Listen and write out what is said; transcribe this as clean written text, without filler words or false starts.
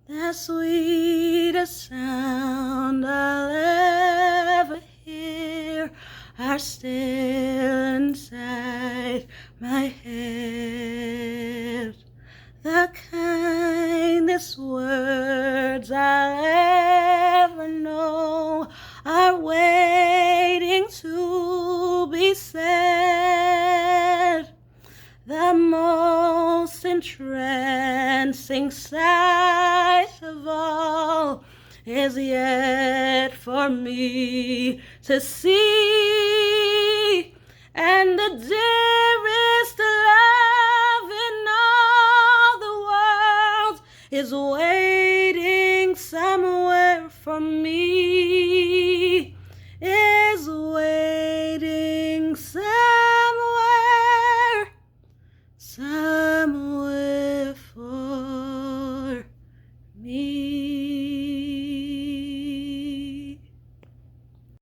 The sweetest sound I'll ever hear are still inside my head. The kindest words I'll ever know are waiting to be said. The most entrancing sight of all is yet for me to see, and the dearest love in all the world is waiting somewhere for me.